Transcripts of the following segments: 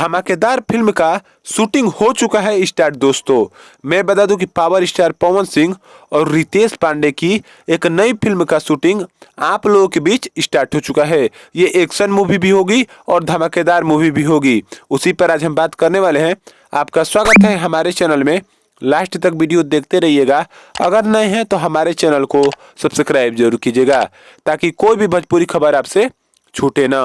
धमाकेदार फिल्म का शूटिंग हो चुका है स्टार्ट दोस्तों। मैं बता दूं कि पावर स्टार पवन सिंह और रितेश पांडे की एक नई फिल्म का शूटिंग आप लोगों के बीच स्टार्ट हो चुका है। ये एक्शन मूवी भी होगी और धमाकेदार मूवी भी होगी, उसी पर आज हम बात करने वाले हैं। आपका स्वागत है हमारे चैनल में, लास्ट तक वीडियो देखते रहिएगा। अगर नए हैं तो हमारे चैनल को सब्सक्राइब जरूर कीजिएगा ताकि कोई भी भोजपुरी खबर आपसे छूटे ना।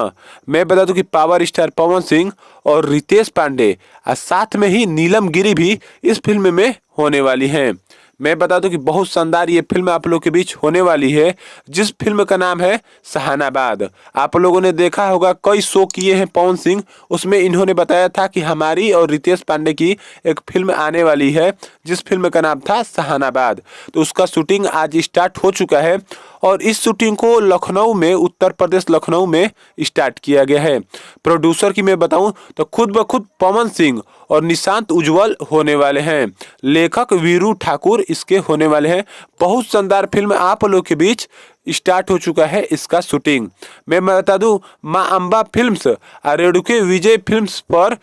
मैं बता दूं कि पावर स्टार पवन सिंह और रितेश पांडे और साथ में ही नीलम गिरी भी इस फिल्म में होने वाली हैं। मैं बता दूं कि बहुत शानदार ये फिल्म आप लोगों के बीच होने वाली है, जिस फिल्म का नाम है जहानाबाद। आप लोगों ने देखा होगा, कई शो किए हैं पवन सिंह, उसमें इन्होंने बताया था कि हमारी और रितेश पांडे की एक फिल्म आने वाली है जिस फिल्म का नाम था जहानाबाद। तो उसका शूटिंग आज स्टार्ट हो चुका है और इस शूटिंग को लखनऊ में, उत्तर प्रदेश लखनऊ में स्टार्ट किया गया है। प्रोड्यूसर की मैं बताऊं तो खुद ब खुद पवन सिंह और निशांत उज्ज्वल होने वाले हैं। लेखक वीरू ठाकुर इसके होने वाले हैं। बहुत शानदार फिल्म आप लोग के बीच स्टार्ट हो चुका है इसका शूटिंग। मैं बता दूं, मां अंबा फिल्म्स और रेडुके विजय फिल्म्स पर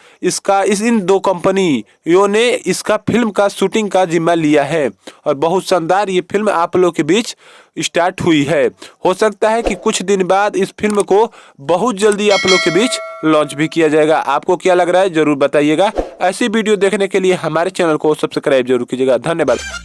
इन दो कंपनियों ने इसका फिल्म का शूटिंग का जिम्मा लिया है और बहुत शानदार ये फिल्म आप लोग के बीच स्टार्ट हुई है। हो सकता है कि कुछ दिन बाद इस फिल्म को बहुत जल्दी आप लोग के बीच लॉन्च भी किया जाएगा। आपको क्या लग रहा है जरूर बताइएगा। ऐसी वीडियो देखने के लिए हमारे चैनल को सब्सक्राइब जरूर कीजिएगा। धन्यवाद।